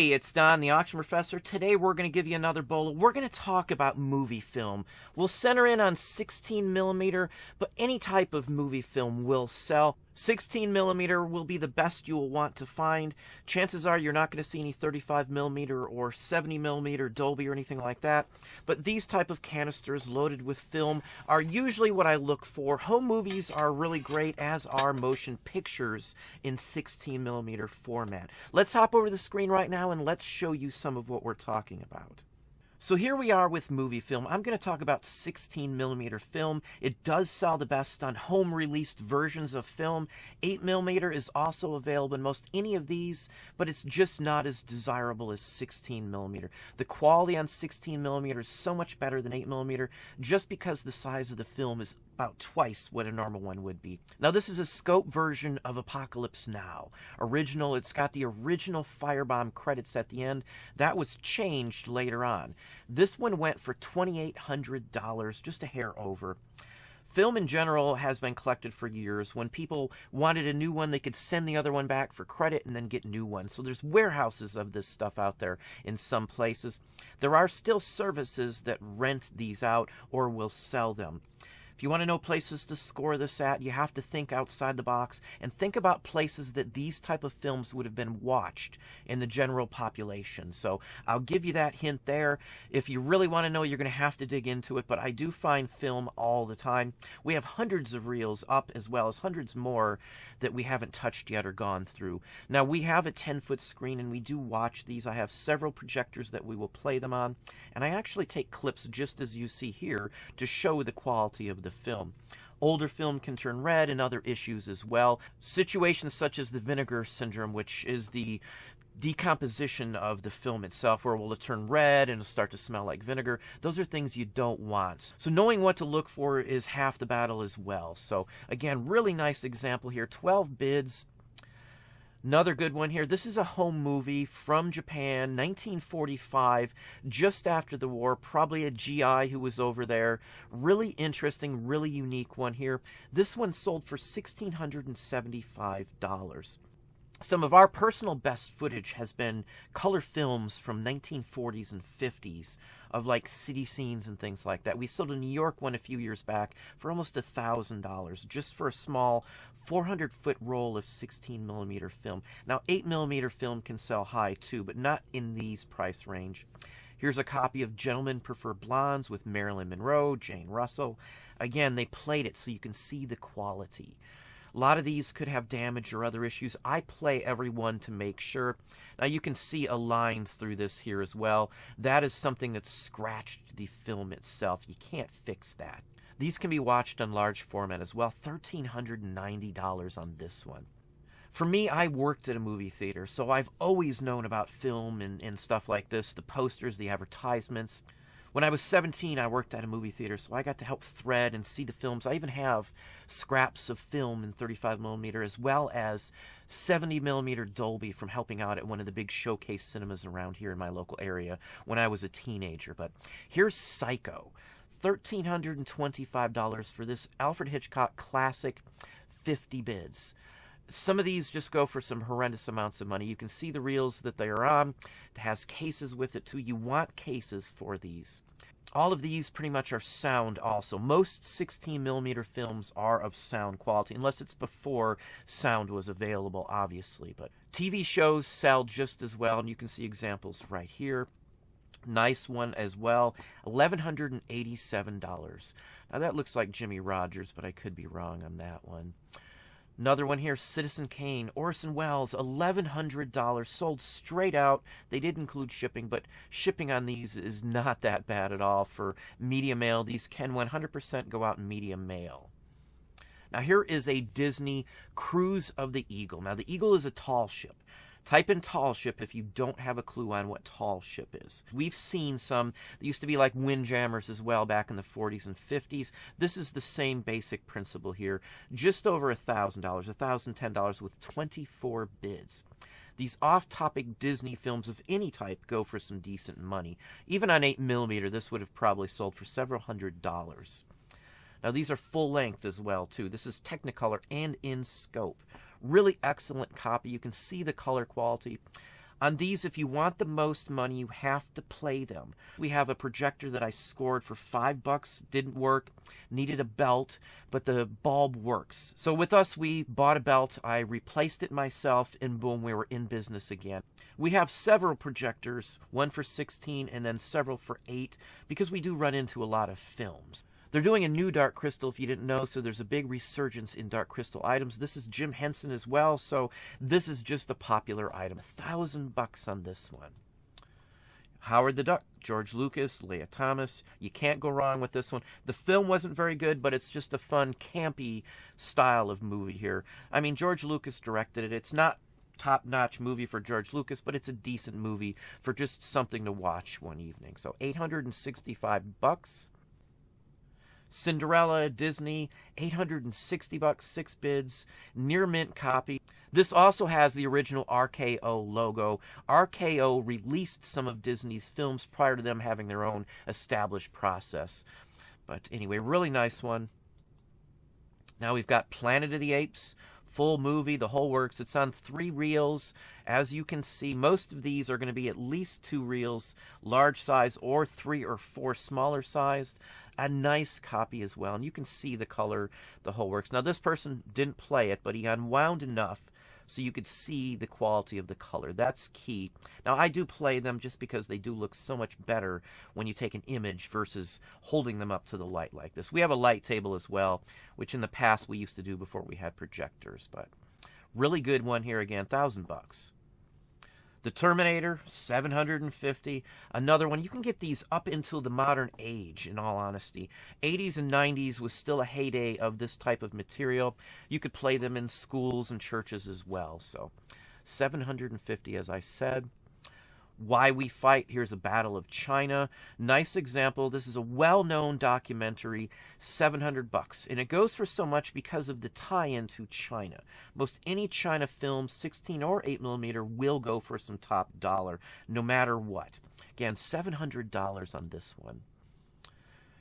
Hey, it's Don, the Auction Professor. Today we're going to give you another bolo. We're going to talk about movie film. We'll center in on 16 millimeter, but any type of movie film will sell. 16 millimeter will be the best you will want to find. Chances are you're not going to see any 35 millimeter or 70 millimeter Dolby or anything like that. But these type of canisters loaded with film are usually what I look for. Home movies are really great, as are motion pictures in 16 millimeter format. Let's hop over the screen right now and let's show you some of what we're talking about. So here we are with movie film. I'm going to talk about 16 millimeter film. It does sell the best on home released versions of film. 8 millimeter is also available in most any of these, but it's just not as desirable as 16 millimeter. The quality on 16 millimeter is so much better than 8 millimeter just because the size of the film is about twice what a normal one would be. Now this is a scope version of Apocalypse Now. Original, it's got the original Firebomb credits at the end. That was changed later on. This one went for $2,800, just a hair over. Film in general has been collected for years. When people wanted a new one, they could send the other one back for credit and then get new ones. So there's warehouses of this stuff out there in some places. There are still services that rent these out or will sell them. If you want to know places to score this at, you have to think outside the box and think about places that these type of films would have been watched in the general population. So I'll give you that hint there. If you really want to know, you're going to have to dig into it, but I do find film all the time. We have hundreds of reels up as well as hundreds more that we haven't touched yet or gone through. Now we have a 10-foot screen and we do watch these. I have several projectors that we will play them on, and I actually take clips just as you see here to show the quality of the film. Older film can turn red and other issues as well. Situations such as the vinegar syndrome, which is the decomposition of the film itself, where it will turn red and start to smell like vinegar. Those are things you don't want. So knowing what to look for is half the battle as well. So again, really nice example here. 12 bids. Another good one here. This is a home movie from Japan, 1945, just after the war. Probably a GI who was over there. Really interesting, really unique one here. This one sold for $1,675. Some of our personal best footage has been color films from 1940s and 50s of like city scenes and things like that. We sold a New York one a few years back for almost $1,000 just for a small 400-foot roll of 16 millimeter film. Now 8 millimeter film can sell high too, but not in these price range. Here's a copy of Gentlemen Prefer Blondes with Marilyn Monroe, Jane Russell. Again, they played it so you can see the quality. A lot of these could have damage or other issues. I play every one to make sure. Now you can see a line through this here as well. That is something that scratched the film itself. You can't fix that. These can be watched on large format as well. $1,390 on this one. For me, I worked at a movie theater, so I've always known about film and stuff like this. The posters, the advertisements. When I was 17, I worked at a movie theater, so I got to help thread and see the films. I even have scraps of film in 35 millimeter as well as 70 millimeter Dolby from helping out at one of the big showcase cinemas around here in my local area when I was a teenager. But here's Psycho. $1,325 for this Alfred Hitchcock classic, 50 bids. Some of these just go for some horrendous amounts of money. You can see the reels that they are on. It has cases with it too. You want cases for these. All of these pretty much are sound also. Most 16 millimeter films are of sound quality, unless it's before sound was available, obviously. But TV shows sell just as well, and you can see examples right here. Nice one as well, $1,187. Now that looks like Jimmy Rogers, but I could be wrong on that one. Another one here, Citizen Kane, Orson Welles, $1,100, sold straight out. They did include shipping, but shipping on these is not that bad at all for media mail. These can 100% go out in media mail. Now here is a Disney Cruise of the Eagle. Now the Eagle is a tall ship. Type in tall ship if you don't have a clue on what tall ship is. We've seen some that used to be like windjammers as well back in the 40s and 50s. This is the same basic principle here. Just over $1,000, $1,010 with 24 bids. These off-topic Disney films of any type go for some decent money. Even on 8 millimeter, this would have probably sold for several $100s. Now these are full length as well too. This is Technicolor and in scope. Really excellent copy. You can see the color quality. On these, if you want the most money, you have to play them. We have a projector that I scored for $5, didn't work, needed a belt, but the bulb works. So with us, we bought a belt, I replaced it myself, and boom, we were in business again. We have several projectors, one for 16 and then several for 8, because we do run into a lot of films. They're doing a new Dark Crystal, if you didn't know, so there's a big resurgence in Dark Crystal items. This is Jim Henson as well, so this is just a popular item. $1,000 on this one. Howard the Duck, George Lucas, Leah Thomas. You can't go wrong with this one. The film wasn't very good, but it's just a fun, campy style of movie here. I mean, George Lucas directed it. It's not top-notch movie for George Lucas, but it's a decent movie for just something to watch one evening. So $865. Cinderella, Disney, $860, 6 bids, near mint copy. This also has the original RKO logo. RKO released some of Disney's films prior to them having their own established process. But anyway, really nice one. Now we've got Planet of the Apes, full movie, the whole works. It's on 3 reels. As you can see, most of these are going to be at least 2 reels, large size, or 3 or 4 smaller sized. A nice copy as well, and you can see the color, the whole works. Now this person didn't play it, but he unwound enough so you could see the quality of the color. That's key. Now I do play them just because they do look so much better when you take an image versus holding them up to the light like this. We have a light table as well, which in the past we used to do before we had projectors, but really good one here again, $1,000. The Terminator, $750. Another one. You can get these up until the modern age, in all honesty. 80s and 90s was still a heyday of this type of material. You could play them in schools and churches as well. So, $750, as I said. Why We Fight. Here's a Battle of China. Nice example. This is a well-known documentary, $700. And it goes for so much because of the tie-in to China. Most any China film, 16 or 8mm, will go for some top dollar, no matter what. Again, $700 on this one.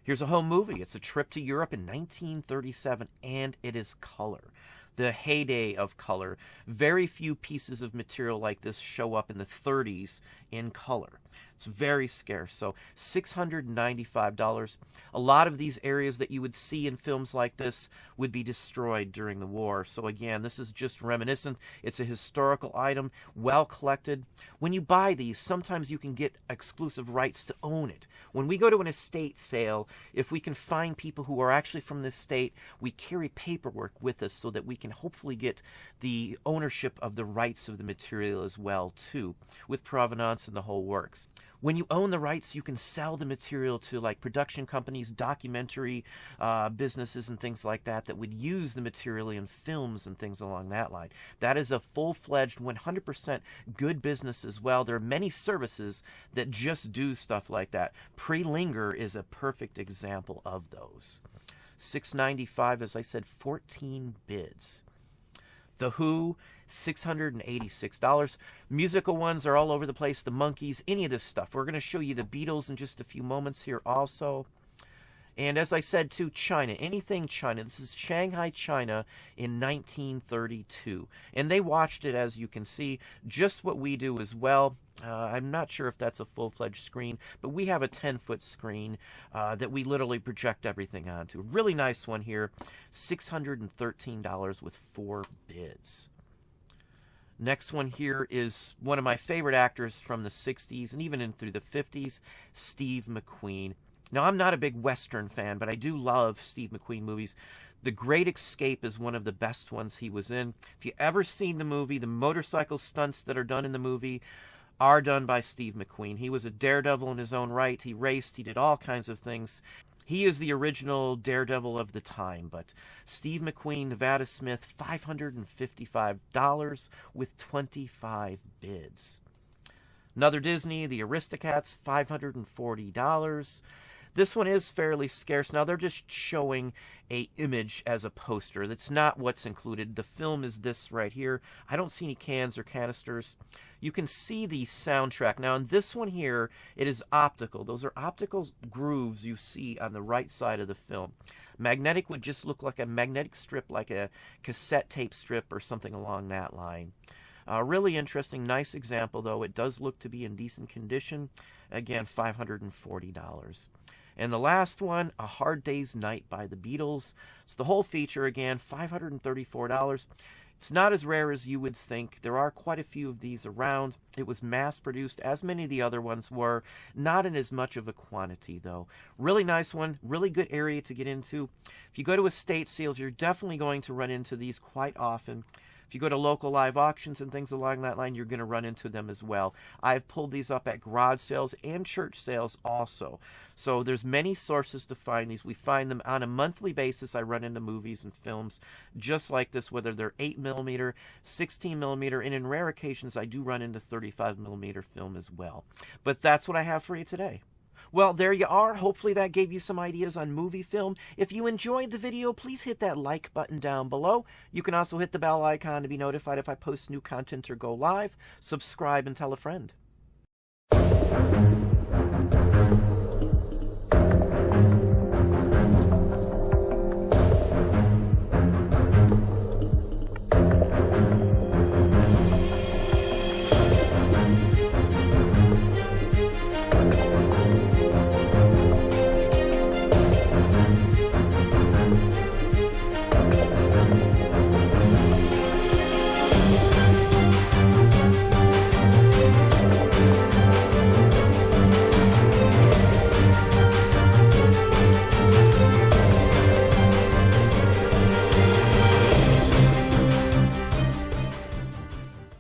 Here's a home movie. It's a trip to Europe in 1937, and it is color. The heyday of color. Very few pieces of material like this show up in the 30s in color. It's very scarce. So $695. A lot of these areas that you would see in films like this would be destroyed during the war. So again, this is just reminiscent. It's a historical item, well collected. When you buy these, sometimes you can get exclusive rights to own it. When we go to an estate sale, if we can find people who are actually from this state, we carry paperwork with us so that we can hopefully get the ownership of the rights of the material as well, too, with provenance and the whole works. When you own the rights, you can sell the material to like production companies, documentary businesses and things like that that would use the material in films and things along that line. That is a full-fledged 100% good business as well. There are many services that just do stuff like that. Pre-Linger is a perfect example of those. $695, as I said, 14 bids. The Who, $686. Musical ones are all over the place. The Monkees, any of this stuff. We're going to show you the Beatles in just a few moments here also. And as I said, too, China. Anything China. This is Shanghai, China in 1932. And they watched it, as you can see, just what we do as well. I'm not sure if that's a full-fledged screen, but we have a 10-foot screen that we literally project everything onto. Really nice one here. $613 with 4 bids. Next one here is one of my favorite actors from the 60s and even in through the 50s, Steve McQueen. Now, I'm not a big Western fan, but I do love Steve McQueen movies. The Great Escape is one of the best ones he was in. If you ever seen the movie, the motorcycle stunts that are done in the movie are done by Steve McQueen. He was a daredevil in his own right. He raced. He did all kinds of things. He is the original daredevil of the time. But Steve McQueen, Nevada Smith, $555 with 25 bids. Another Disney, the Aristocats, $540. This one is fairly scarce. Now, they're just showing a image as a poster. That's not what's included. The film is this right here. I don't see any cans or canisters. You can see the soundtrack. Now, in this one here, it is optical. Those are optical grooves you see on the right side of the film. Magnetic would just look like a magnetic strip, like a cassette tape strip or something along that line. Really interesting, nice example, though. It does look to be in decent condition. Again, $540. And the last one, A Hard Day's Night by the Beatles. It's the whole feature, again, $534. It's not as rare as you would think. There are quite a few of these around. It was mass-produced, as many of the other ones were. Not in as much of a quantity, though. Really nice one. Really good area to get into. If you go to estate sales, you're definitely going to run into these quite often. If you go to local live auctions and things along that line, you're going to run into them as well. I've pulled these up at garage sales and church sales also. So there's many sources to find these. We find them on a monthly basis. I run into movies and films just like this, whether they're 8mm, 16mm, and in rare occasions I do run into 35mm film as well. But that's what I have for you today. Well, there you are. Hopefully that gave you some ideas on movie film. If you enjoyed the video, please hit that like button down below. You can also hit the bell icon to be notified if I post new content or go live. Subscribe and tell a friend.